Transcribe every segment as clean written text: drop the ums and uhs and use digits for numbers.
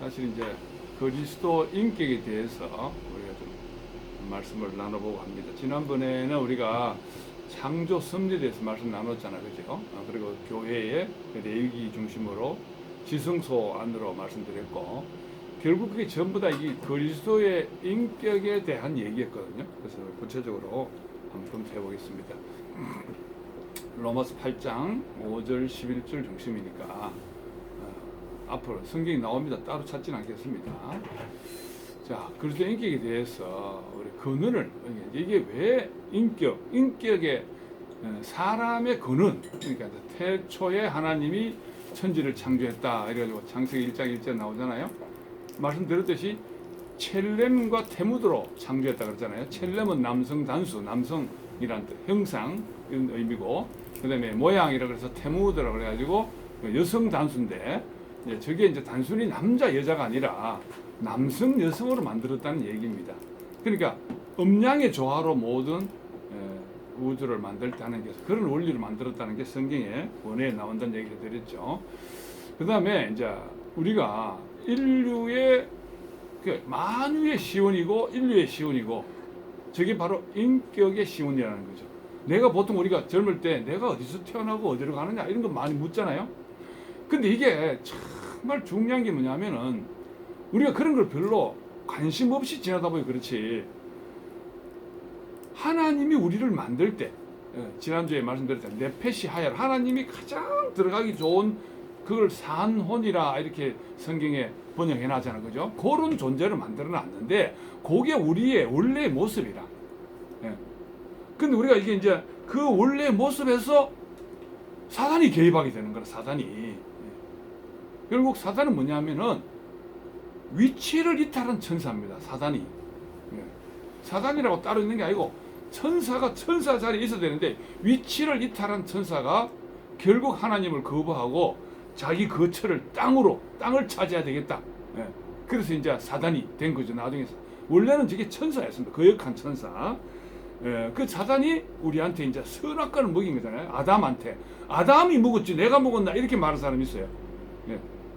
사실 이제 그리스도 인격에 대해서 우리가 좀 말씀을 나눠보고 합니다. 지난번에는 우리가 창조 섭리에 대해서 말씀 나눴잖아요, 그죠? 그리고 교회의 내유기 중심으로 지성소 안으로 말씀드렸고, 결국 그게 전부 다 이 그리스도의 인격에 대한 얘기였거든요. 그래서 구체적으로 한번 검토해 보겠습니다. 로마서 8장 5절 11절 중심이니까 앞으로 성경이 나옵니다. 따로 찾지는 않겠습니다. 자, 그리스도 인격에 대해서 우리 근원을, 이게 왜 인격의 사람의 근원, 그러니까 태초에 하나님이 천지를 창조했다 이래가지고 창세기 1장 1절 나오잖아요. 말씀드렸듯이 첼렘과 테무드로 창조했다 그랬잖아요. 첼렘은 남성 단수, 남성이란 형상 이런 의미고, 그 다음에 모양이라 그래서 테무드라 그래가지고 여성 단수인데, 저게 이제 단순히 남자 여자가 아니라 남성 여성으로 만들었다는 얘기입니다. 그러니까 음양의 조화로 모든 우주를 만들 때 하는 게 그런 원리를 만들었다는 게 성경에 원에 나온다는 얘기를 드렸죠. 그 다음에 이제 우리가 인류의 만유의 시온이고 인류의 시온이고, 저게 바로 인격의 시온이라는 거죠. 내가 보통 우리가 젊을 때 내가 어디서 태어나고 어디로 가느냐 이런 거 많이 묻잖아요. 근데 이게 정말 중요한 게 뭐냐면은 우리가 그런 걸 별로 관심 없이 지나다 보니 그렇지, 하나님이 우리를 만들 때, 지난주에 말씀드렸잖아요. 네페시 하얄, 하나님이 가장 들어가기 좋은 그걸 산혼이라 이렇게 성경에 번역해 놨잖아요. 그죠? 그런 존재를 만들어 놨는데 그게 우리의 원래의 모습이라. 근데 우리가 이게 이제 그 원래의 모습에서 사단이 개입하게 되는 거라, 사단이. 결국 사단은 뭐냐면은 위치를 이탈한 천사입니다. 사단이. 사단이라고 따로 있는 게 아니고 천사가 천사 자리에 있어야 되는데 위치를 이탈한 천사가 결국 하나님을 거부하고 자기 거처를 땅을 차지해야 되겠다. 그래서 이제 사단이 된 거죠. 나중에 원래는 저게 천사였습니다. 거역한 천사. 그 사단이 우리한테 이제 선악과를 먹인 거잖아요. 아담한테. 아담이 먹었지 내가 먹었나 이렇게 말하는 사람이 있어요.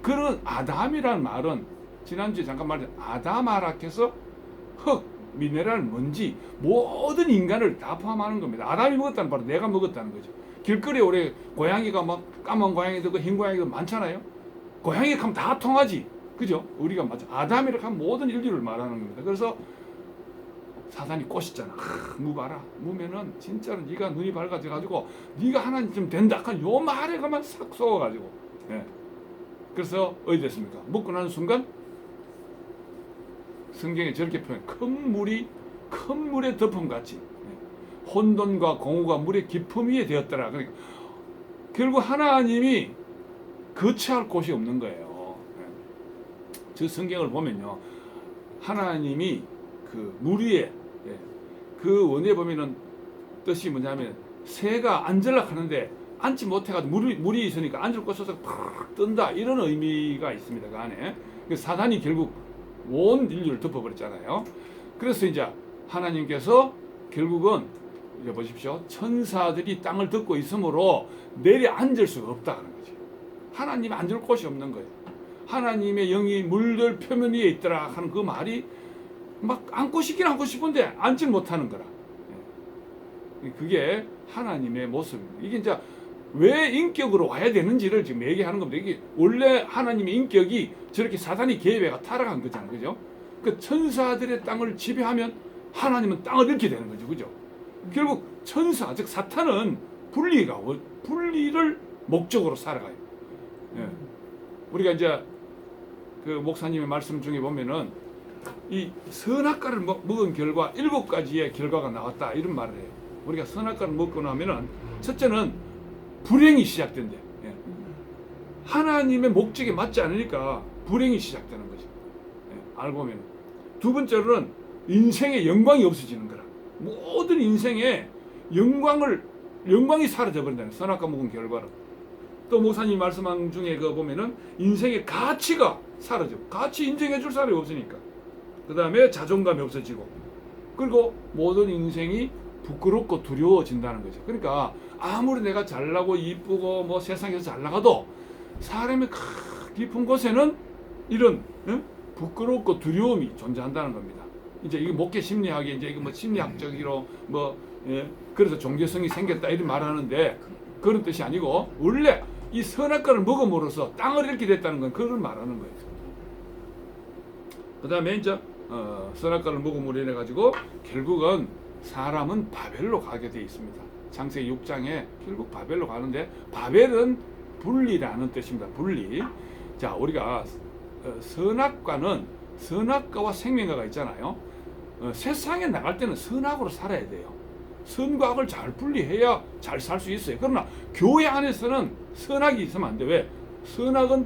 그런 아담이라는 말은 지난주에 잠깐 말했죠. 아담아락해서 흙, 미네랄, 먼지 모든 인간을 다 포함하는 겁니다. 아담이 먹었다는 바로 내가 먹었다는 거죠. 길거리에 오래 고양이가 막 까만 고양이도 있고 흰 고양이도 많잖아요. 고양이 하면 다 통하지. 그죠? 우리가 맞아. 아담이라고 하면 모든 인류를 말하는 겁니다. 그래서 사단이 꼬셨잖아. 무 봐라. 무면은 진짜로 네가 눈이 밝아져가지고 네가 하나님 좀 된다. 요 말에 가만 싹 쏘아가지고. 그래서 어디 됐습니까? 먹고 나는 순간 성경에 저렇게 표현. 큰 물의 덮음 같이. 혼돈과 공허가 물의 깊음 위에 되었더라. 그러니까 결국 하나님이 거처할 곳이 없는 거예요. 저 성경을 보면요, 하나님이 그 물 위에, 그 원에 보면은 뜻이 뭐냐면 새가 앉으려고 하는데 앉지 못해가지고 물이 있으니까 앉을 곳에서 팍 뜬다, 이런 의미가 있습니다. 그 안에 사단이 결국 온 인류를 덮어버렸잖아요. 그래서 이제 하나님께서 결국은 이제 보십시오. 천사들이 땅을 덮고 있으므로 내려앉을 수가 없다 하는 거죠. 하나님이 앉을 곳이 없는 거예요. 하나님의 영이 물들 표면 위에 있더라 하는 그 말이 막 앉고 싶긴 앉고 싶은데 앉지 못하는 거라. 그게 하나님의 모습입니다. 이게 이제 왜 인격으로 와야 되는지를 지금 얘기하는 겁니다. 이게 원래 하나님의 인격이 저렇게 사단이 개입해가 타락한 거잖아요. 그죠? 그 천사들의 땅을 지배하면 하나님은 땅을 잃게 되는 거죠. 그죠? 결국 천사, 즉 사탄은 분리를 목적으로 살아가요. 우리가 이제 그 목사님의 말씀 중에 보면은 이 선악과를 먹은 결과 7가지의 결과가 나왔다, 이런 말을 해요. 우리가 선악과를 먹고 나면은 첫째는 불행이 시작된대. 하나님의 목적에 맞지 않으니까 불행이 시작되는 거죠. 알고 보면. 두 번째로는 인생의 영광이 없어지는 거라. 모든 인생의 영광이 사라져 버린다는, 선악과 먹은 결과로. 또 목사님 말씀한 중에 그 보면은 인생의 가치가 사라져. 가치 인정해 줄 사람이 없으니까. 그 다음에 자존감이 없어지고, 그리고 모든 인생이 부끄럽고 두려워진다는 거죠. 그러니까 아무리 내가 잘나고 이쁘고 뭐 세상에서 잘 나가도 사람의 깊은 곳에는 이런 부끄럽고 두려움이 존재한다는 겁니다. 이제 이게 목회 심리학이 이제 이거 뭐 심리학적으로 뭐 그래서 종교성이 생겼다 이런 말하는데 그런 뜻이 아니고 원래 이 선악과를 먹음으로써 땅을 잃게 됐다는 건 그걸 말하는 거예요. 그 다음에 이제 선악과를 먹음으로 인해 가지고 결국은 사람은 바벨로 가게 돼 있습니다. 창세기 6장에 결국 바벨로 가는데 바벨은 분리라는 뜻입니다. 분리. 자, 우리가 선악과와 생명과가 있잖아요. 세상에 나갈 때는 선악으로 살아야 돼요. 선과 악을 잘 분리해야 잘 살 수 있어요. 그러나 교회 안에서는 선악이 있으면 안 돼. 왜? 선악은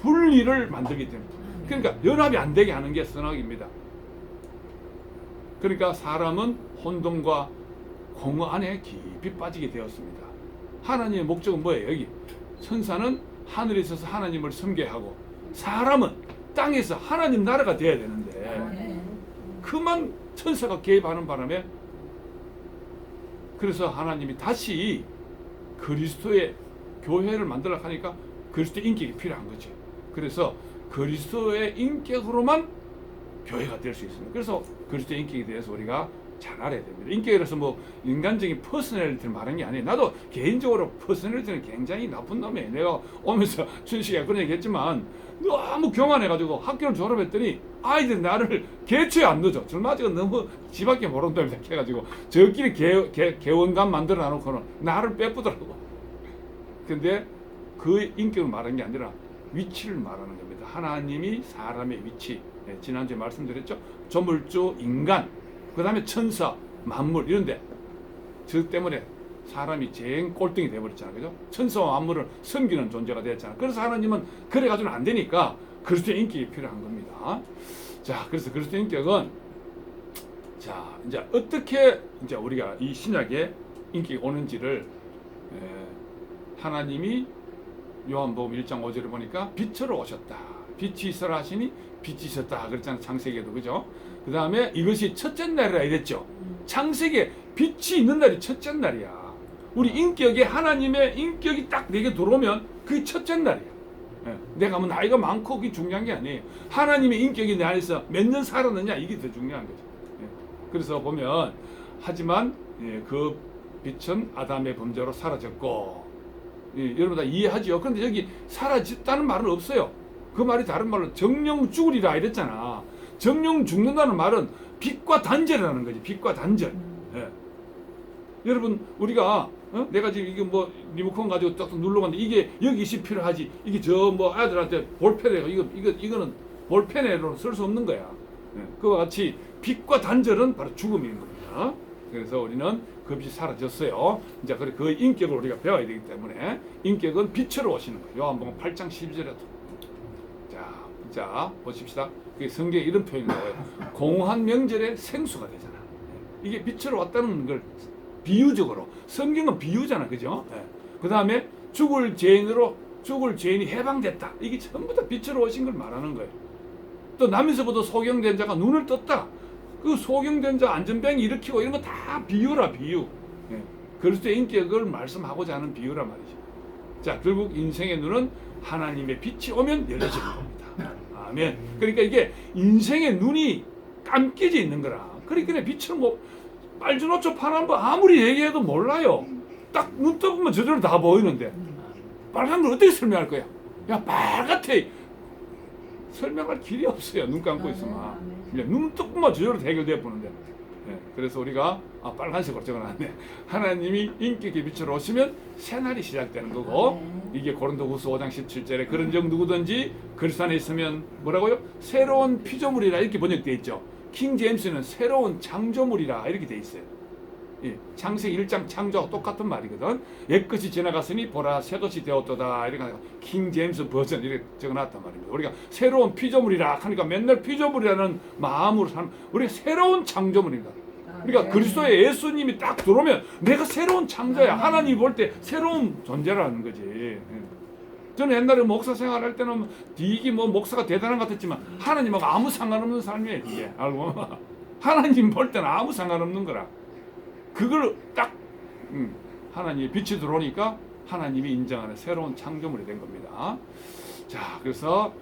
분리를 만들기 때문에. 그러니까 연합이 안 되게 하는 게 선악입니다. 그러니까 사람은 혼돈과 공허 안에 깊이 빠지게 되었습니다. 하나님의 목적은 뭐예요? 여기 천사는 하늘에 있어서 하나님을 섬겨야 하고 사람은 땅에서 하나님 나라가 돼야 되는데 그만 천사가 개입하는 바람에 그래서 하나님이 다시 그리스도의 교회를 만들어 하니까 그리스도의 인격이 필요한 거죠. 그래서 그리스도의 인격으로만 교회가 될 수 있습니다. 그래서 그리스도의 인격에 대해서 우리가 잘 알아야 됩니다. 인격이라서 뭐 인간적인 퍼스널리티를 말하는 게 아니에요. 나도 개인적으로 퍼스널리티는 굉장히 나쁜 놈이에요. 내가 오면서 준식이가 그런 얘기 했지만 너무 교만해가지고 학교를 졸업했더니 아이들이 나를 개초에 안 넣어줘. 젊아지고 너무 지밖에 모르는 놈이 해가지고 저끼리 개원감 만들어 놔놓고는 나를 빼쁘더라고. 근데 그 인격을 말하는 게 아니라 위치를 말하는 겁니다. 하나님이 사람의 위치, 지난주에 말씀드렸죠. 조물주, 인간, 그 다음에 천사, 만물 이런데 저 때문에 사람이 제일 꼴등이 돼버렸잖아요. 그죠? 천사와 만물을 섬기는 존재가 되었잖아요. 그래서 하나님은 그래가지고는 안 되니까 그리스도의 인격이 필요한 겁니다. 자, 그래서 그리스도의 인격은 자, 이제 어떻게 이제 우리가 이 신약에 인격이 오는지를 하나님이 요한복음 1장 5절을 보니까 빛으로 오셨다. 빛이 있어라 하시니 빛이 있었다. 그랬잖아요. 창세기에도. 그죠? 그 다음에 이것이 첫째 날이라 이랬죠. 창세기에 빛이 있는 날이 첫째 날이야. 우리 인격에 하나님의 인격이 딱 내게 들어오면 그게 첫째 날이야. 내가 뭐 나이가 많고 그게 중요한 게 아니에요. 하나님의 인격이 내 안에서 몇 년 살았느냐 이게 더 중요한 거죠. 그래서 보면 하지만 그 빛은 아담의 범죄로 사라졌고 여러분 다 이해하죠. 그런데 여기 사라졌다는 말은 없어요. 그 말이 다른 말로 정령 죽으리라 이랬잖아. 정령 죽는다는 말은 빛과 단절이라는 거지. 빛과 단절. 여러분 우리가 내가 지금 이거 뭐 리모컨 가지고 딱 눌러봤는데 이게 여기 있이 필요하지. 이게 저 뭐 아들한테 볼펜에 이거는 볼펜으로 쓸 수 없는 거야. 그와 같이 빛과 단절은 바로 죽음인 겁니다. 그래서 우리는 그 빛이 사라졌어요. 이제 그 인격을 우리가 배워야 되기 때문에 인격은 빛으로 오시는 거예요. 요한복음 8장 12절에도. 자 보십시다. 성경에 이런 표현이 나와요. 공한 명절에 생수가 되잖아. 이게 빛으로 왔다는 걸 비유적으로 성경은 비유잖아, 그죠? 그 다음에 죽을 죄인이 해방됐다. 이게 전부 다 빛으로 오신 걸 말하는 거예요. 또 남에서부터 소경된 자가 눈을 떴다. 그 소경된 자 안전병이 일으키고 이런 거 다 비유라 비유. 그리스도의 인격을 말씀하고자 하는 비유란 말이죠. 자, 결국 인생의 눈은 하나님의 빛이 오면 열려지는 겁니다. 아멘. 그러니까 이게 인생의 눈이 감겨져 있는 거라. 그러니까 빛은 뭐 빨주노초 파란보 아무리 얘기해도 몰라요. 딱 눈 떠보면 저절로 다 보이는데 빨간 걸 어떻게 설명할 거야? 야, 빨갛대. 설명할 길이 없어요. 눈 감고 있으면. 눈 뜨고만 저절로 해결돼 보는데. 그래서 우리가 빨간색으로 적어놨네. 하나님이 인격의 빛으로 오시면 새날이 시작되는 거고 이게 고린도후서 5장 17절에 그런즉 누구든지 그리스도 안에 있으면 뭐라고요? 새로운 피조물이라 이렇게 번역되어 있죠. 킹 제임스는 새로운 창조물이라 이렇게 되어 있어요. 창세기 1장 창조하고 똑같은 말이거든. 옛것이 지나갔으니 보라 새것이 되었도다. 이렇게 킹 제임스 버전 이렇게 적어놨단 말입니다. 우리가 새로운 피조물이라 하니까 맨날 피조물이라는 마음으로 사는 우리가 새로운 창조물입니다. 그러니까 그리스도의 예수님이 딱 들어오면 내가 새로운 창조야. 하나님이 볼 때 새로운 존재라는 거지. 저는 옛날에 목사 생활할 때는 이게 뭐 목사가 대단한 것 같았지만 하나님하고 아무 상관없는 삶이에요. 이게 알고 하나님 볼 때는 아무 상관없는 거라. 그걸 딱 하나님의 빛이 들어오니까 하나님이 인정하는 새로운 창조물이 된 겁니다. 자, 그래서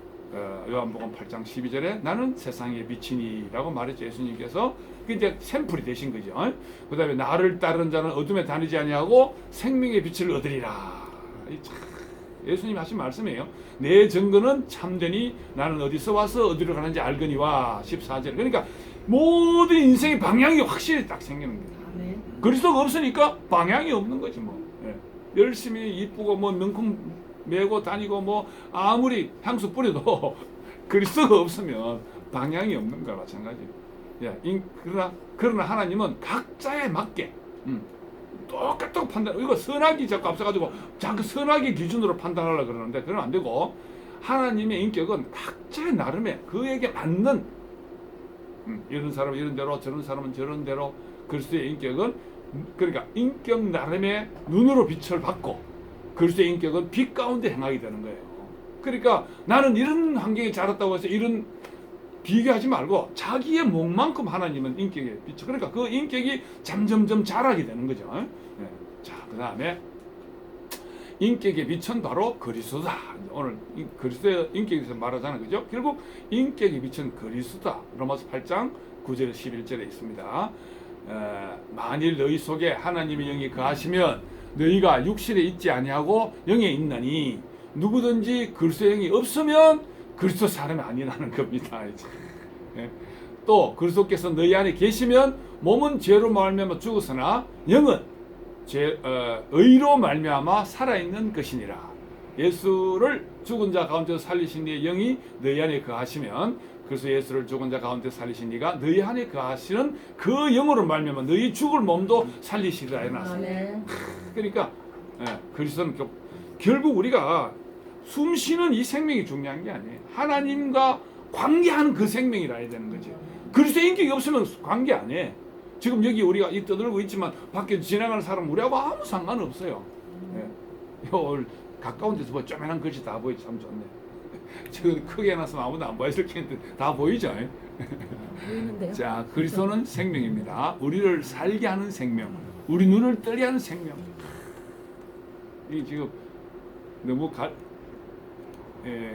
요한복음 8장 12절에 나는 세상의 빛이니라고 말했죠. 예수님께서 그 이제 샘플이 되신 거죠. 그 다음에 나를 따르는 자는 어둠에 다니지 아니하고 생명의 빛을 얻으리라. 예수님이 하신 말씀이에요. 내 증거는 참되니 나는 어디서 와서 어디로 가는지 알거니와. 14절. 그러니까 모든 인생의 방향이 확실히 딱 생기는 거예요. 그리스도가 없으니까 방향이 없는 거지 뭐. 열심히 이쁘고 뭐 명품 메고 다니고 뭐 아무리 향수 뿌려도 그리스도가 없으면 방향이 없는 거와 마찬가지. 그러나 하나님은 각자에 맞게 똑같다고 판단. 이거 선악이 자꾸 앞서가지고 자꾸 선악의 기준으로 판단하려고 그러는데 그러면 안 되고, 하나님의 인격은 각자의 나름의 그에게 맞는 이런 사람은 이런 대로 저런 사람은 저런 대로 그리스도의 인격은 그러니까 인격 나름의 눈으로 빛을 받고 그리스도의 인격은 빛 가운데 행하게 되는 거예요. 그러니까 나는 이런 환경에 자랐다고 해서 이런 비교하지 말고 자기의 몸만큼 하나님은 인격에 비춰. 그러니까 그 인격이 점점점 자라게 되는 거죠. 네. 자, 그 다음에 인격의 빛은 바로 그리스도다. 오늘 그리스도의 인격에 대해서 말하잖아요. 그죠? 결국 인격의 빛은 그리스도다. 로마서 8장 9절 11절에 있습니다. 만일 너희 속에 하나님의 영이 거하시면 너희가 육신에 있지 아니하고 영에 있나니 누구든지 그리스도의 영이 없으면 그리스도 사람이 아니라는 겁니다. 또 그리스도께서 너희 안에 계시면 몸은 죄로 말미암아 죽었으나 영은 의로 말미암아 살아있는 것이니라. 예수를 죽은 자 가운데서 살리신 이의 영이 너희 안에 거하시면, 그래서 예수를 죽은 자 가운데 살리신 이가 너희 안에 거하시는 그 영으로 말미암아 너희 죽을 몸도 살리시리라 해놨습니다. 그러니까 그리스도는 결국 우리가 숨 쉬는 이 생명이 중요한 게 아니에요. 하나님과 관계하는 그 생명이라 해야 되는 거지. 그리스도의 인격이 없으면 관계 안 해. 지금 여기 우리가 이 떠들고 있지만 밖에 지나가는 사람 우리하고 아무 상관없어요. 오늘 가까운 데서 뭐 쪼매난 글씨 다 보이지. 참 좋네. 지금 크게 해놨으면 아무도 안 보였을 텐데 다 보이죠. 보이는데요? 자, 그리스도는 생명입니다. 우리를 살게 하는 생명, 우리 눈을 뜨게 하는 생명. 이 지금 너무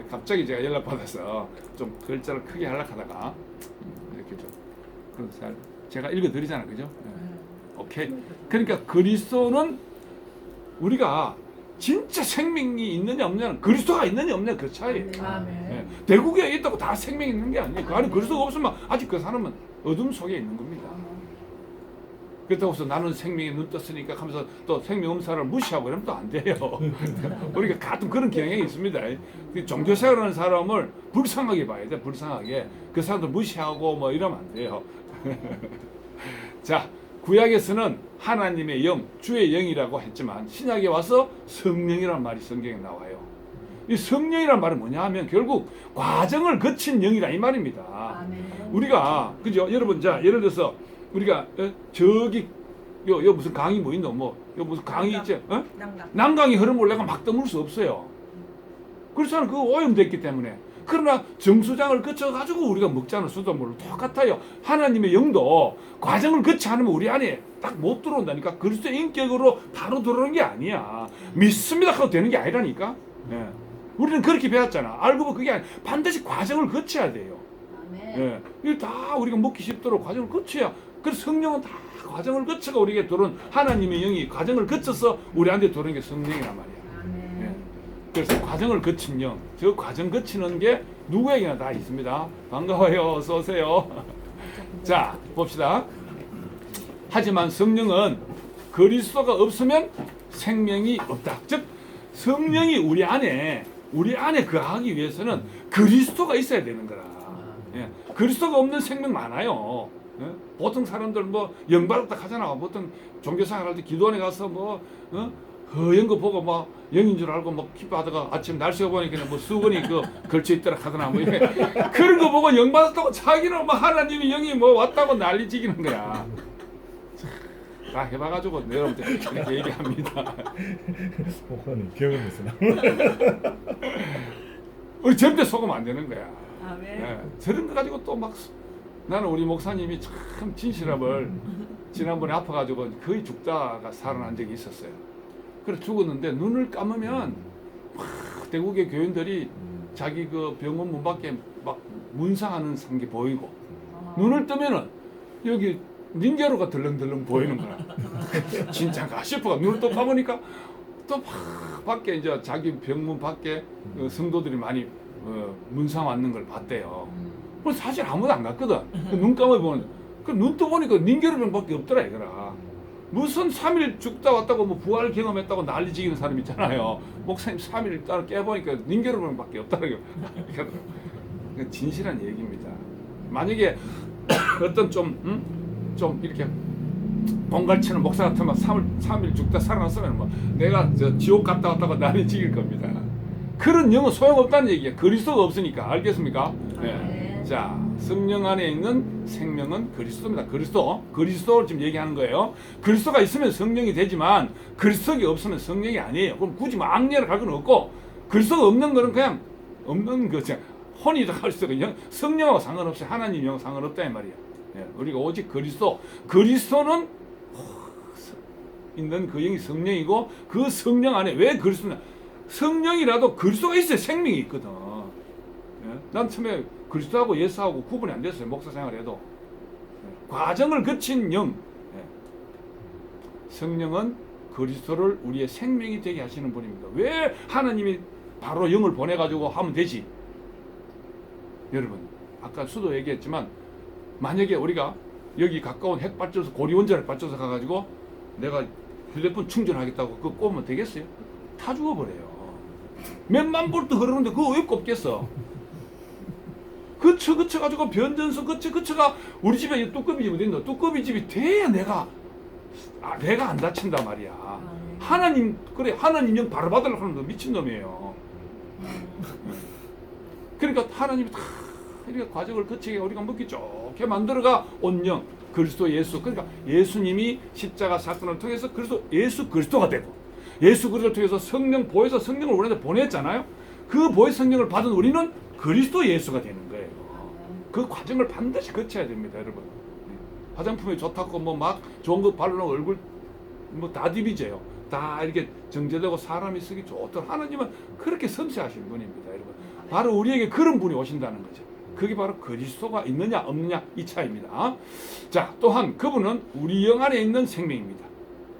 갑자기 제가 연락 받아서 좀 글자를 크게 하려고 하다가 이렇게 좀 그래서 제가 읽어드리잖아요, 그죠? 오케이. 그러니까 그리스도는 우리가 진짜 생명이 있느냐 없느냐는 그리스도가 있느냐 없느냐 그 차이예요. 대국에 있다고 다 생명이 있는 게 아니에요. 그 안에 그리스도가 없으면 아직 그 사람은 어둠 속에 있는 겁니다. 그렇다고 해서 나는 생명에 눈 떴으니까 하면서 또 생명 음사를 무시하고 이러면 또 안 돼요. 우리가 가끔 그런 경향이 있습니다. 종교생활하는 사람을 불쌍하게 봐야 돼. 불쌍하게. 그 사람들 무시하고 뭐 이러면 안 돼요. 자, 구약에서는 하나님의 영, 주의 영이라고 했지만 신약에 와서 성령이라는 말이 성경에 나와요. 이 성령이라는 말은 뭐냐 하면 결국 과정을 거친 영이라 이 말입니다. 우리가 그죠? 여러분, 자 예를 들어서 우리가 저기 요 무슨 강이 뭐 있노? 요 무슨 강이 있지? 난강이 흐름을 내가 막 떠물 수 없어요. 그렇잖아. 그거 오염됐기 때문에. 그러나 정수장을 거쳐가지고 우리가 먹자는 수돗물로 똑같아요. 하나님의 영도 과정을 거쳐 않으면 우리 안에 딱 못 들어온다니까. 그리스도의 인격으로 바로 들어오는 게 아니야. 믿습니다 하고 되는 게 아니라니까. 우리는 그렇게 배웠잖아. 알고 보면 그게 아니야. 반드시 과정을 거쳐야 돼요. 이게 다 우리가 먹기 쉽도록 과정을 거쳐야. 그래서 성령은 다 과정을 거쳐가 우리에게 들어온 하나님의 영이 과정을 거쳐서 우리한테 들어오는 게 성령이란 말이야. 그래서 과정을 거친 영, 저 과정 거치는 게 누구에게나 다 있습니다. 반가워요. 어서 오세요. 자, 봅시다. 하지만 성령은 그리스도가 없으면 생명이 없다. 즉 성령이 우리 안에 거하기 위해서는 그리스도가 있어야 되는 거라. 그리스도가 없는 생명 많아요. 보통 사람들 뭐 영받았다 하잖아. 보통 종교생활 할 때 기도원에 가서 뭐 허연 거 보고 막 영인 줄 알고 막 기뻐하다가 아침 날씨가 보니까 뭐 수건이 걸쳐 있더라 하더나 뭐 이렇게 그런 거 보고 영 받았다고 자기는 뭐 하나님의 영이 뭐 왔다고 난리지기는 거야. 다 해봐가지고 여러분들 이렇게 얘기합니다. 목사님 경험했으나 우리 절대 속으면 안 되는 거야. 저런 거 가지고 또 막 나는 우리 목사님이 참 진실함을 지난번에 아파가지고 거의 죽다가 살아난 적이 있었어요. 그래서 죽었는데 눈을 감으면 막 대국의 교인들이 자기 그 병원 문 밖에 막 문상하는 게 보이고 아. 눈을 뜨면은 여기 닌자루가 덜렁덜렁 보이는 거야. 진짜가 싶어가 눈을 또 감으니까 또 막 밖에 이제 자기 병문 밖에 그 성도들이 많이 문상 왔는 걸 봤대요. 그럼 사실 아무도 안 갔거든. 눈 감아 보는. 그 눈 떠 보니까 닌자루병밖에 없더라 이거라. 무슨 3일 죽다 왔다고 뭐 부활 경험했다고 난리 지기는 사람 있잖아요. 목사님 3일 있다가 깨보니까 닌자루병밖에 없다라고. 그러니까 진실한 얘기입니다. 만약에 어떤 좀 이렇게 본갈치는 목사 같으면 3일 죽다 살아났으면 뭐 내가 저 지옥 갔다 왔다고 난리 지길 겁니다. 그런 영은 소용없다는 얘기야. 그리스도가 없으니까. 알겠습니까? 네. 자, 성령 안에 있는 생명은 그리스도입니다. 그리스도를 지금 얘기하는 거예요. 그리스도가 있으면 성령이 되지만 그리스도가 없으면 성령이 아니에요. 그럼 굳이 뭐 악례를 갈 건 없고 그리스도가 없는 거는 그냥 없는 거죠. 혼이라 할 수 있어요. 성령하고 상관없어요. 하나님 영 상관없다 이 말이야. 예, 우리가 오직 그리스도는 있는 그 영이 성령이고 그 성령 안에 왜 그리스도냐? 성령이라도 그리스도가 있어야 생명이 있거든. 예? 난 처음에 그리스도하고 예수하고 구분이 안 됐어요. 목사 생활해도 예. 과정을 거친 영. 예. 성령은 그리스도를 우리의 생명이 되게 하시는 분입니다. 왜 하나님이 바로 영을 보내가지고 하면 되지? 여러분 아까 수도 얘기했지만 만약에 우리가 여기 가까운 핵발전소 고리원전 핵발전소 가가지고 내가 휴대폰 충전하겠다고 그거 꼽으면 되겠어요? 다 죽어버려요. 몇만 볼트 흐르는데 그거 왜 꼽겠어? 그쳐가지고 변전소 그쳐가 우리 집에 뚜껑이 집이 어딨노? 뚜껑이 집이 돼야 내가 안 다친단 말이야. 하나님 그래 하나님 영 바로 받으려고 하는 거 미친놈이에요. 그러니까 하나님이 다 이렇게 과정을 거치게 우리가 먹기 좋게 만들어가 온영 그리스도 예수. 그러니까 예수님이 십자가 사건을 통해서 예수 그리스도가 되고 예수 그리스도를 통해서 성령 보혜사 성령을 우리한테 보냈잖아요. 그 보혜 성령을 받은 우리는 그리스도 예수가 되는 거예요. 그 과정을 반드시 거쳐야 됩니다, 여러분. 화장품이 좋다고 뭐 막 좋은 거 바르는 얼굴 뭐 다 디비져요. 다 이렇게 정제되고 사람이 쓰기 좋도록 하나님은 그렇게 섬세하신 분입니다, 여러분. 바로 우리에게 그런 분이 오신다는 거죠. 그게 바로 그리스도가 있느냐 없느냐 이 차이입니다. 자, 또한 그분은 우리 영 안에 있는 생명입니다.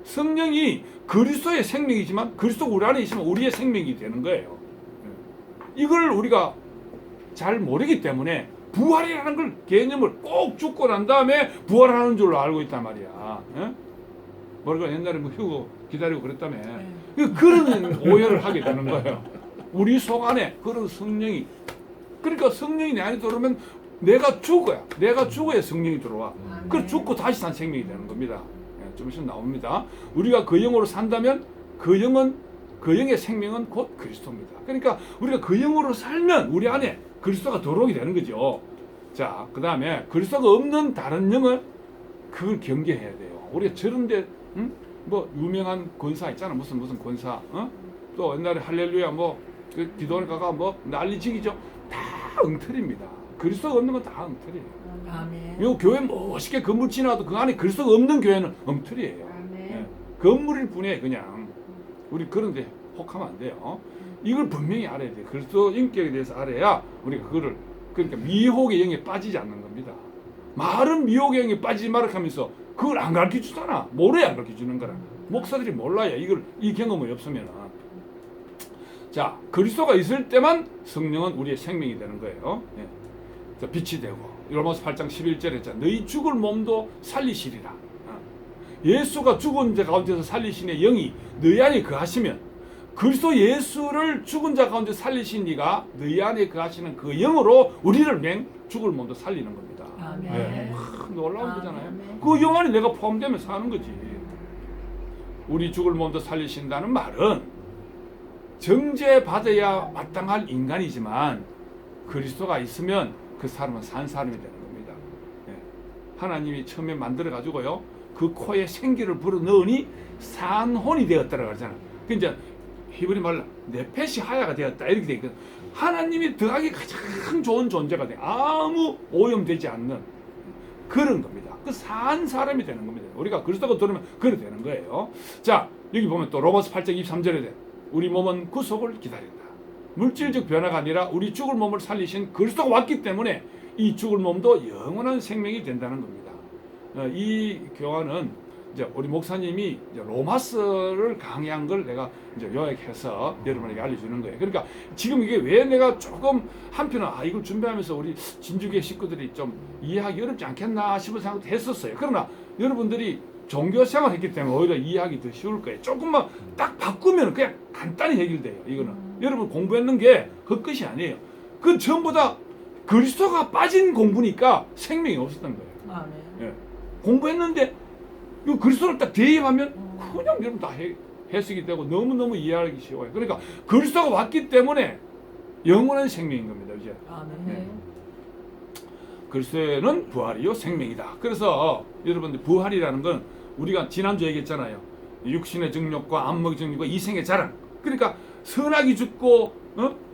성령이 그리스도의 생명이지만 그리스도가 우리 안에 있으면 우리의 생명이 되는 거예요. 이걸 우리가 잘 모르기 때문에 부활이라는 걸 개념을 꼭 죽고 난 다음에 부활하는 줄로 알고 있단 말이야. 뭐랄까 옛날에 뭐 휴고 기다리고 그랬다며. 그런 오해를 하게 되는 거예요. 우리 속 안에 그런 성령이 그러니까 성령이 내 안에 들어오면 내가 죽어야 성령이 들어와. 그래서 죽고 다시 산 생명이 되는 겁니다. 좀 있으면 나옵니다. 우리가 그 영으로 산다면 그 영의 생명은 곧 그리스도입니다. 그러니까 우리가 그 영으로 살면 우리 안에 그리스도가 들어오게 되는 거죠. 자, 그 다음에 그리스도가 없는 다른 영을 그걸 경계해야 돼요. 우리가 저런데 뭐 유명한 권사 있잖아. 무슨 권사. 또 옛날에 할렐루야 그 기도하니까 뭐 난리지기죠. 다 엉터리입니다. 그리스도가 없는 건 다 엉터리예요. 아멘. 요 교회 멋있게 건물 지나도 그 안에 그리스도가 없는 교회는 엉터리예요. 예. 건물일 뿐이에요, 그냥. 우리 그런데 혹하면 안 돼요. 이걸 분명히 알아야 돼요. 그리스도 인격에 대해서 알아야 우리가 그러니까 미혹의 영에 빠지지 않는 겁니다. 말은 미혹의 영에 빠지지 말라 하면서 그걸 안 가르쳐 주잖아. 모래야 안 가르쳐 주는 거라. 목사들이 몰라요. 이 경험이 없으면. 자, 그리스도가 있을 때만 성령은 우리의 생명이 되는 거예요. 예. 자, 빛이 되고 로마서 8장 11절에 했잖아. 너희 죽을 몸도 살리시리라. 예수가 죽은 자 가운데서 살리신 의 영이 너희 안에 거하시면 그리스도 예수를 죽은 자 가운데 살리신 이가 너희 안에 거하시는 그 영으로 우리를 죽을 몸도 살리는 겁니다. 아멘. 네. 놀라운 거잖아요. 아멘. 그 영 안에 내가 포함되면 사는 거지. 우리 죽을 몸도 살리신다는 말은 정죄받아야 마땅할 인간이지만 그리스도가 있으면 그 사람은 산 사람이 되는 겁니다. 네. 하나님이 처음에 만들어 가지고요. 그 코에 생기를 불어넣으니 산혼이 되었다라고 하잖아. 그 이제 히브리 말로 네펫이 하야가 되었다 이렇게 돼 있거든. 하나님이 더하기 가장 좋은 존재가 돼. 아무 오염되지 않는 그런 겁니다. 그 산 사람이 되는 겁니다. 우리가 그리스도가 들으면 그래 되는 거예요. 자, 여기 보면 또 로마서 8장 23절에 돼. 우리 몸은 구속을 기다린다. 물질적 변화가 아니라 우리 죽을 몸을 살리신 그리스도가 왔기 때문에 이 죽을 몸도 영원한 생명이 된다는 겁니다. 이 교환은 이제 우리 목사님이 이제 로마서를 강의한 걸 내가 이제 요약해서 여러분에게 알려주는 거예요. 그러니까 지금 이게 왜 내가 조금 한편은 이걸 준비하면서 우리 진주교회 식구들이 좀 이해하기 어렵지 않겠나 싶은 생각도 했었어요. 그러나 여러분들이 종교 생활을 했기 때문에 오히려 이해하기 더 쉬울 거예요. 조금만 딱 바꾸면 그냥 간단히 해결돼요. 이거는 여러분 공부했는 게 그 끝이 아니에요. 그건 전부 다 그리스도가 빠진 공부니까 생명이 없었던 거예요. 아멘. 예. 공부했는데 이 그리스도를 딱 대입하면 그냥 여러분 다 해석이 되고 너무너무 이해하기 쉬워요. 그러니까 그리스도가 왔기 때문에 영원한 생명인 겁니다. 이제 아멘. 네. 그리스도는 부활이요 생명이다. 그래서 여러분들 부활이라는 건 우리가 지난주에 얘기했잖아요. 육신의 정욕과 안목의 정욕과 이생의 자랑. 그러니까 선악이 죽고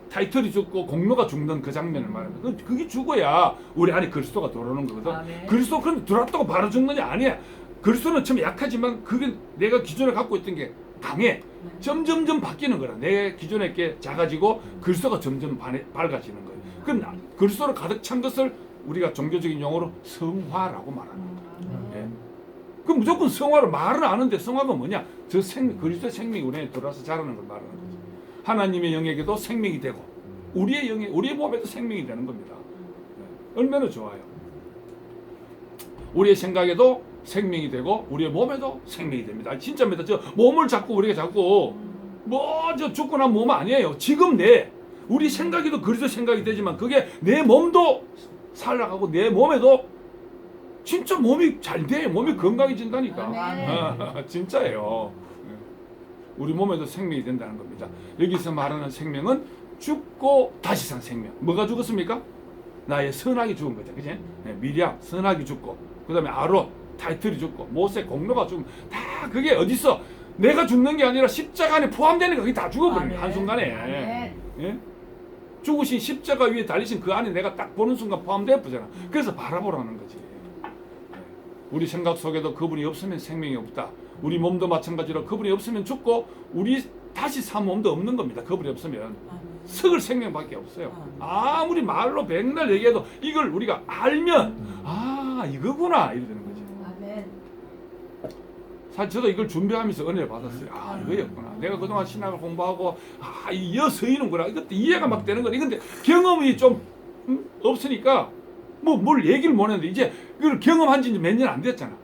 타이틀이 죽고 공로가 죽는 그 장면을 말합니다. 그게 죽어야 우리 안에 그리스도가 들어오는 거거든. 아멘. 그리스도 그런데 들어왔다고 바로 죽느냐 아니야. 그리스도는 처음 약하지만 그게 내가 기존에 갖고 있던 게 강해. 점점점 바뀌는 거라. 내 기존에 게 작아지고 그리스도가 점점 밝아지는 거예요. 그럼 그리스도로 가득 찬 것을 우리가 종교적인 용어로 성화라고 말하는 거예요. 예. 그 무조건 성화로 말은 아는데 성화가 뭐냐? 그리스도의 생명이 우리 안에 들어와서 자라는 걸 말하는 거죠. 하나님의 영에게도 생명이 되고 우리의 영에 우리의 몸에도 생명이 되는 겁니다. 예. 얼마나 좋아요. 우리의 생각에도 생명이 되고 우리의 몸에도 생명이 됩니다. 진짜입니다. 저 몸을 우리가 자꾸 저 죽고 난 몸 아니에요. 지금 우리 생각에도 그리스도 생각이 되지만 그게 내 몸도 살아가고 내 몸에도 진짜 몸이 잘 돼. 몸이 건강해진다니까. 진짜예요. 우리 몸에도 생명이 된다는 겁니다. 여기서 말하는 생명은 죽고 다시 산 생명. 뭐가 죽었습니까? 나의 선악이 죽은 거죠. 그치? 미리암, 선악이 죽고 그 다음에 아론, 타이틀이 죽고 모세, 공로가 죽고 다 그게 어딨어? 내가 죽는 게 아니라 십자가 안에 포함되는 거 그게 다 죽어버린 거야. 한순간에. 예? 죽으신 십자가 위에 달리신 그 안에 내가 딱 보는 순간 포함되어 버잖아. 그래서 바라보라는 거지. 우리 생각 속에도 그분이 없으면 생명이 없다. 우리 몸도 마찬가지로 그분이 없으면 죽고 우리 다시 산 몸도 없는 겁니다. 그분이 없으면 썩을 생명밖에 없어요. 아무리 말로 백날 얘기해도 이걸 우리가 알면 이거구나 이래 되는 거지. 아멘. 사실 저도 이걸 준비하면서 은혜를 받았어요. 이거였구나. 내가 그동안 신학을 공부하고 이어 서이는구나. 이것도 이해가 막 되는 거니. 근데 경험이 좀 없으니까 뭘 얘기를 못 했는데 이제 그걸 경험한 지 몇 년 안 됐잖아.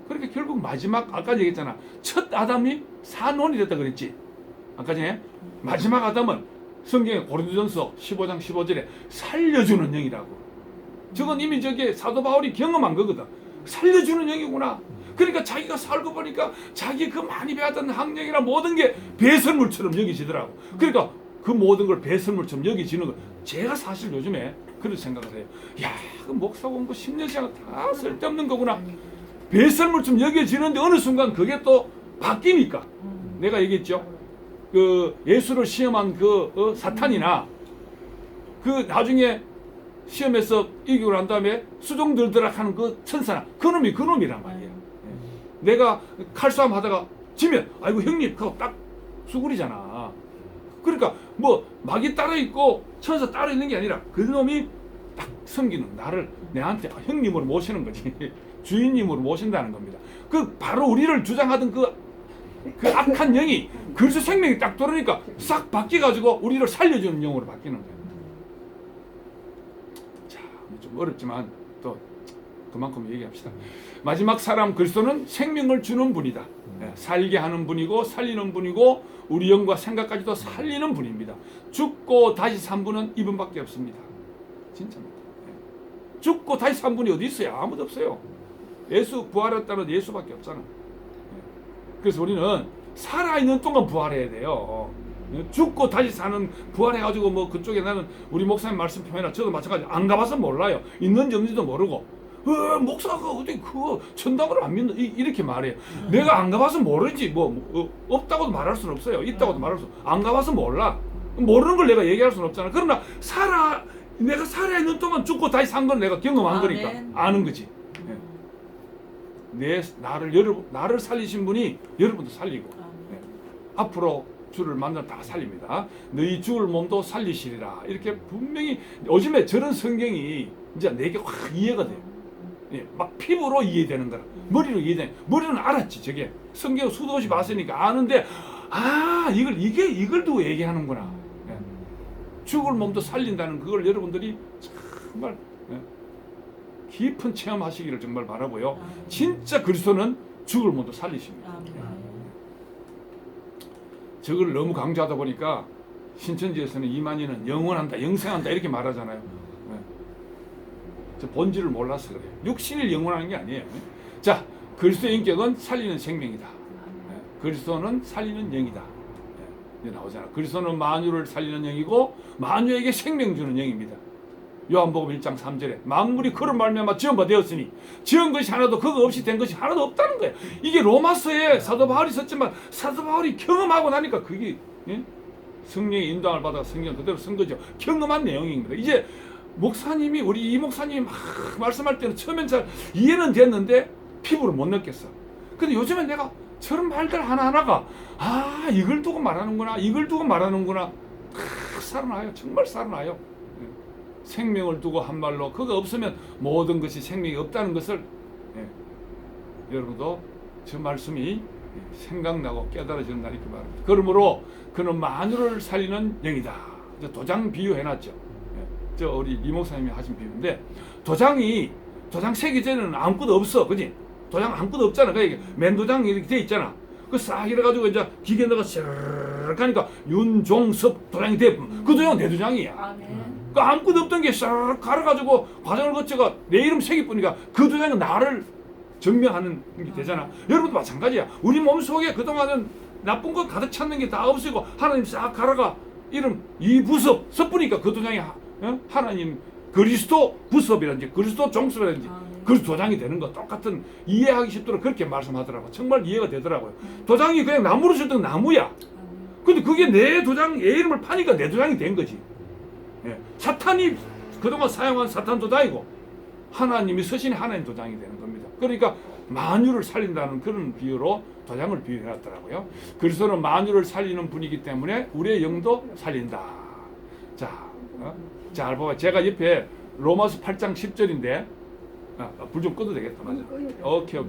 그러니까 결국 마지막 아까 얘기했잖아. 첫 아담이 산혼이 됐다 그랬지. 아까 전에 마지막 아담은 성경에 고린도전서 15장 15절에 살려주는 영이라고. 저건 이미 저게 사도 바울이 경험한 거거든. 살려주는 영이구나. 그러니까 자기가 살고 보니까 자기 그 많이 배웠던 학력이나 모든 게 배설물처럼 여기지더라고. 그러니까 그 모든 걸 배설물처럼 여기지는 거. 제가 사실 요즘에 그런 생각을 해요. 그 목사 공부 10년씩 다 쓸데없는 거구나. 배설물처럼 여겨지는데 어느 순간 그게 또 바뀌니까. 내가 얘기했죠. 그 예수를 시험한 사탄이나 그 나중에 시험에서 이기고 난 다음에 수종 들더락 하는 그 천사나 그놈이란 말이에요. 내가 칼싸움 하다가 지면 아이고 형님 그거 딱 수구리잖아. 그러니까 막이 따로 있고 천사 따로 있는 게 아니라 그놈이 딱 섬기는 나를 내한테 형님으로 모시는 거지. 주인님으로 모신다는 겁니다. 그 바로 우리를 주장하던 그 악한 영이 그리스도 생명이 딱 들어오니까 싹 바뀌어가지고 우리를 살려주는 영으로 바뀌는 거예요. 자, 좀 어렵지만 또 그만큼 얘기합시다. 마지막 사람 그리스도는 생명을 주는 분이다. 살게 하는 분이고 살리는 분이고 우리 영과 생각까지도 살리는 분입니다. 죽고 다시 산 분은 이분밖에 없습니다. 진짜입니다. 죽고 다시 산 분이 어디 있어요? 아무도 없어요. 예수 부활했다는 예수밖에 없잖아. 그래서 우리는 살아있는 동안 부활해야 돼요. 죽고 다시 사는 부활해가지고 그쪽에 나는 우리 목사님 말씀 표현이나 저도 마찬가지 안 가봐서 몰라요. 있는지 없는지도 모르고 목사가 어떻게 천당을 안 믿는 이렇게 말해요. 내가 안 가봐서 모르지 없다고도 말할 수는 없어요. 있다고도 말할 수 안 가봐서 몰라. 모르는 걸 내가 얘기할 수는 없잖아. 그러나 내가 살아있는 동안 죽고 다시 산 건 내가 경험한 거니까 아는 거지. 나를 살리신 분이 여러분도 살리고 앞으로 주를 만나 다 살립니다. 너희 죽을 몸도 살리시리라. 이렇게 분명히 요즘에 저런 성경이 이제 내게 확 이해가 돼요. 예, 막 피부로 이해되는 거라. 머리로 이해되는. 머리는 알았지. 저게 성경 수도 없이 봤으니까 아는데 이걸 두고 얘기하는구나. 예. 죽을 몸도 살린다는 그걸 여러분들이 정말 깊은 체험하시기를 정말 바라고요. 진짜 그리스도는 죽을 몸도 살리십니다. 저걸 너무 강조하다 보니까 신천지에서는 이만희는 영원한다, 영생한다 이렇게 말하잖아요. 저 본질을 몰라서 그래요. 육신을 영원하는 게 아니에요. 자, 그리스도의 인격은 살리는 생명이다. 그리스도는 살리는 영이다. 이제 나오잖아. 그리스도는 만유를 살리는 영이고 만유에게 생명 주는 영입니다. 요한복음 1장 3절에 만물이 그로 말미암아 지은 바 되었으니 지은 것이 하나도 그거 없이 된 것이 하나도 없다는 거예요. 이게 로마서에 사도 바울이 썼지만 사도 바울이 경험하고 나니까 그게 성령의 인도함을 받아 성경 그대로 쓴 거죠. 경험한 내용입니다. 이제 목사님이 우리 이 목사님이 막 말씀할 때는 처음엔 잘 이해는 됐는데 피부로 못 느꼈어. 근데 요즘엔 내가 저런 말들 하나하나가 이걸 두고 말하는구나, 이걸 두고 말하는구나. 살아나요. 정말 살아나요. 생명을 두고 한 말로 그거 없으면 모든 것이 생명이 없다는 것을 여러분도 저 말씀이 생각나고 깨달아지는 날이 그 말입니다. 그러므로 그는 만유를 살리는 영이다. 도장 비유해놨죠. 저 우리 이 목사님이 하신 비유인데 도장 세기 전에는 아무것도 없어, 그지? 도장 아무것도 없잖아. 그러니까 맨도장 이렇게 돼 있잖아. 그 싹 이래가지고 이제 기계 넣어가 쓱 하니까 윤종섭 도장이 돼. 그 도장은 내 도장이야. 그 아무것도 없던 게 싹 갈아가지고 과정을 거쳐가 내 이름 색이 뿌니까 그 도장은 나를 증명하는 게 되잖아. 여러분도 마찬가지야. 우리 몸속에 그동안은 나쁜 거 가득 찼는 게 다 없애고 하나님 싹 갈아가 이름 이부섭 섭부니까 그 도장이 하나님 그리스도 부섭이라든지 그리스도 종섭이라든지 그리스도 도장이 되는 거 똑같은 이해하기 쉽도록 그렇게 말씀하더라고. 정말 이해가 되더라고요. 도장이 그냥 나무로 줬던 나무야. 근데 그게 내 도장 내 이름을 파니까 내 도장이 된 거지. 사탄이 그동안 사용한 사탄 도장이고 하나님이 서신의 하나님 도장이 되는 겁니다. 그러니까 만유를 살린다는 그런 비유로 도장을 비유해놨더라고요. 그리스도는 만유를 살리는 분이기 때문에 우리의 영도 살린다. 자, 봐봐. 제가 옆에 로마서 8장 10절인데 불 좀 꺼도 되겠다. 맞아. 오케이.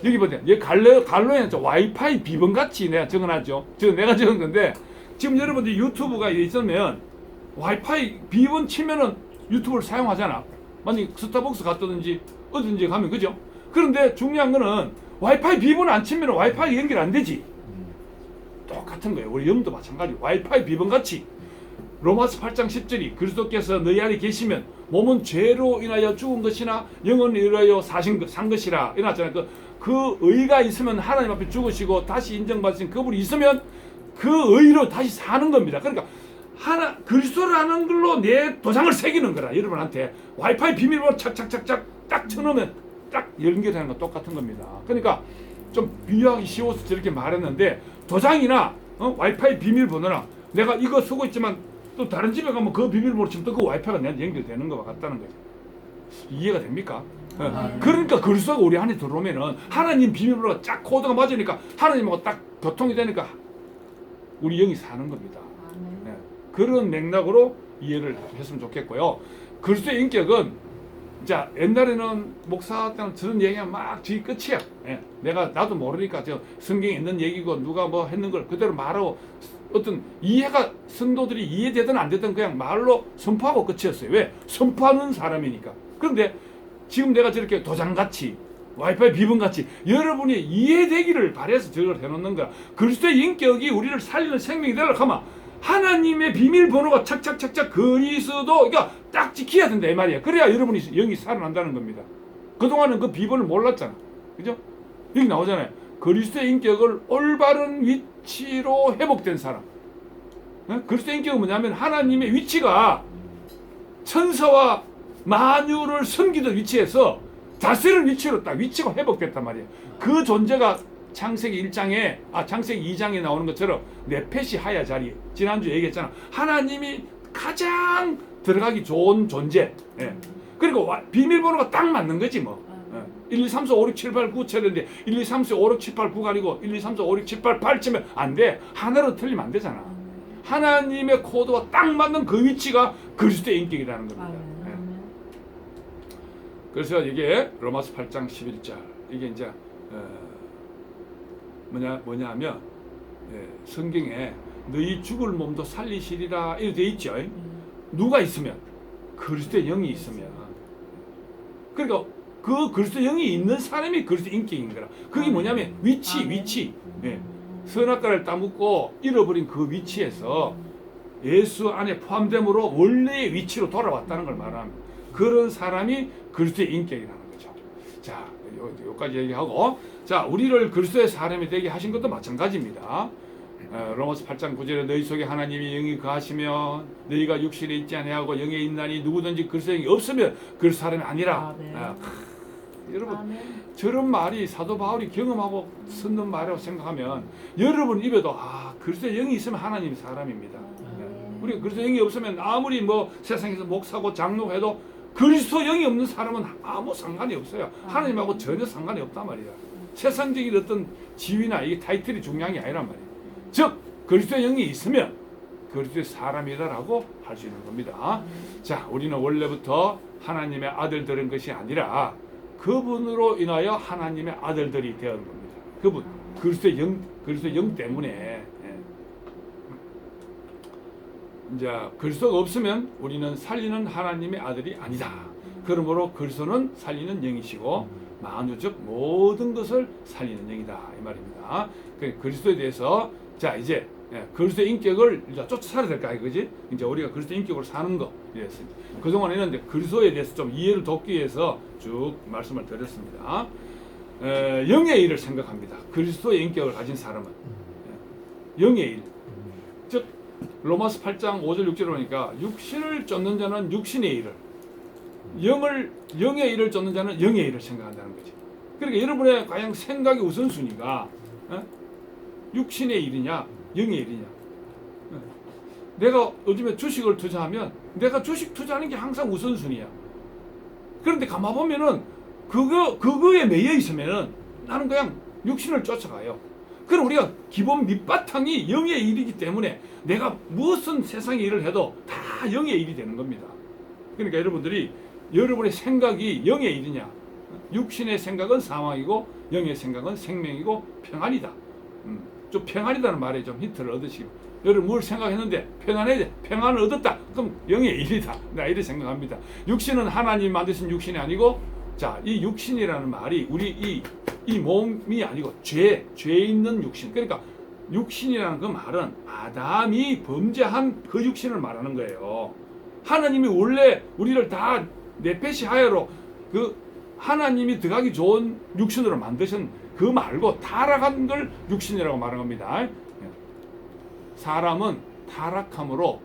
여기 보세요. 여기 갈로에는 와이파이 비번같이 내가 적어놨죠. 내가 적은 건데 지금 여러분들 유튜브가 있으면 와이파이 비번 치면은 유튜브를 사용하잖아. 만약에 스타벅스 갔다든지 어디든지 가면 그죠? 그런데 중요한 거는 와이파이 비번 안 치면 와이파이 연결 안 되지. 똑같은 거예요. 우리 영도 마찬가지. 와이파이 비번같이 로마서 8장 10절이 그리스도께서 너희 안에 계시면 몸은 죄로 인하여 죽은 것이나 영은 인하여 산 것이라 이랬잖아요. 그 의가 있으면 하나님 앞에 죽으시고 다시 인정받으신 그분이 있으면 그 의로 다시 사는 겁니다. 그러니까 그리스도라는 걸로 내 도장을 새기는 거라. 여러분한테 와이파이 비밀번호 착착착착 딱 쳐놓으면 딱 연결하는 거 똑같은 겁니다. 그러니까 좀 비유하기 쉬워서 저렇게 말했는데 도장이나 와이파이 비밀번호나 내가 이거 쓰고 있지만 또 다른 집에 가면 그 비밀번호 치면 또 그 와이파이가 내한테 연결되는 것과 같다는 거죠. 이해가 됩니까? 그러니까 그리스도가 우리 안에 들어오면은 하나님 비밀번호가 쫙 코드가 맞으니까 하나님하고 딱 교통이 되니까 우리 영이 사는 겁니다. 그런 맥락으로 이해를 했으면 좋겠고요. 그리스도의 인격은 자 옛날에는 목사 때는 저런 얘기하면 막 뒤 끝이야. 나도 모르니까 저 성경에 있는 얘기고 누가 뭐 했는 걸 그대로 말하고 어떤 이해가 성도들이 이해되든 안 되든 그냥 말로 선포하고 끝이었어요. 왜? 선포하는 사람이니까. 그런데 지금 내가 저렇게 도장같이 와이파이 비번같이 여러분이 이해되기를 바라서 저걸 해놓는 거야. 그리스도의 인격이 우리를 살리는 생명이 되려고 하면 하나님의 비밀번호가 착착착착 그리스도 그러니까 딱 지켜야 된다 이 말이야. 그래야 여러분이 영이 살아난다는 겁니다. 그동안은 그 비번을 몰랐잖아. 그죠? 여기 나오잖아요. 그리스도의 인격을 올바른 위치로 회복된 사람. 그리스도의 인격은 뭐냐면 하나님의 위치가 천사와 만유를 섬기던 위치에서 다스릴 위치로 딱 위치가 회복됐단 말이에요. 그 존재가 창세기 2장에 나오는 것처럼 네펫이 하야 자리. 지난주 얘기했잖아. 하나님이 가장 들어가기 좋은 존재. 그리고 비밀번호가 딱 맞는 거지 뭐. 1, 2, 3, 4, 5, 6, 7, 8, 9 쳐야 되는데 1, 2, 3, 4, 5, 6, 7, 8, 9가 아니고 1, 2, 3, 4, 5, 6, 7, 8, 8 치면 안 돼. 하나로 틀리면 안 되잖아. 하나님의 코드와 딱 맞는 그 위치가 그리스도의 인격이라는 겁니다. 예. 그래서 이게 로마서 8장 11절 이게 이제 뭐냐 하면 성경에 너희 죽을 몸도 살리시리라 이렇게 돼 있죠. 누가 있으면 그리스도의 영이 있으면 그러니까 그 그리스도 영이 있는 사람이 그리스도 인격인 거라. 그게 뭐냐면 위치. 예. 선악과를 따먹고 잃어버린 그 위치에서 예수 안에 포함됨으로 원래의 위치로 돌아왔다는 걸 말합니다. 그런 사람이 그리스도의 인격이라는 거죠. 자, 여기까지 얘기하고, 자, 우리를 그리스도의 사람이 되게 하신 것도 마찬가지입니다. 로마서 8장 9절에 너희 속에 하나님이 영이 거하시며 너희가 육신에 있지 아니하고 영에 있나니 누구든지 그리스도의 영이 없으면 그 사람이 아니라. 여러분 저런 말이 사도 바울이 경험하고 쓰는 말이라고 생각하면 여러분 입에도 그리스도의 영이 있으면 하나님이 사람입니다. 우리가 그리스도의 영이 없으면 아무리 뭐 세상에서 목사고 장로해도 그리스도 영이 없는 사람은 아무 상관이 없어요. 하나님하고 전혀 상관이 없단 말이야. 세상적인 어떤 지위나 이게 타이틀이 중요한 게 아니란 말이에요. 즉 그리스도의 영이 있으면 그리스도의 사람이다라고 할 수 있는 겁니다. 자, 우리는 원래부터 하나님의 아들들인 것이 아니라 그분으로 인하여 하나님의 아들들이 되는 겁니다. 그분 그리스도의 영 때문에. 이제 그리스도가 없으면 우리는 살리는 하나님의 아들이 아니다. 그러므로 그리스도는 살리는 영이시고 만유적 모든 것을 살리는 영이다 이 말입니다. 그리스도에 대해서 자 이제 그리스도의 인격을 이제 쫓아 살아야 될까 이거지? 이제 우리가 그리스도의 인격으로 사는 거 이랬습니다. 그동안에는 이제 그리스도에 대해서 좀 이해를 돕기 위해서 쭉 말씀을 드렸습니다. 영의 일을 생각합니다. 그리스도의 인격을 가진 사람은 영의 일, 즉 로마서 8장 5절 6절을 보니까 육신을 쫓는 자는 육신의 일을, 영의 일을 쫓는 자는 영의 일을 생각한다는 거지. 그러니까 여러분의 과연 생각의 우선순위가 육신의 일이냐 영의 일이냐. 내가 요즘에 주식을 투자하면 내가 주식 투자하는 게 항상 우선순위야. 그런데 가만 보면은 그거에 매여 있으면은 나는 그냥 육신을 쫓아가요. 그럼 우리가 기본 밑바탕이 영의 일이기 때문에 내가 무슨 세상의 일을 해도 다 영의 일이 되는 겁니다. 그러니까 여러분의 생각이 영의 일이냐, 육신의 생각은 사망이고 영의 생각은 생명이고 평안이다. 좀 평안이다는 말에 좀 힌트를 얻으시고, 여러분 뭘 생각했는데 평안을 얻었다. 그럼 영의 일이다. 나 이렇게 생각합니다. 육신은 하나님 만드신 육신이 아니고, 자, 이 육신이라는 말이 우리 이 몸이 아니고 죄 있는 육신. 그러니까 육신이라는 그 말은 아담이 범죄한 그 육신을 말하는 거예요. 하나님이 원래 우리를 다 내페시하여로 그 하나님이 들어가기 좋은 육신으로 만드신 그 말고 타락한 걸 육신이라고 말하는 겁니다. 사람은 타락함으로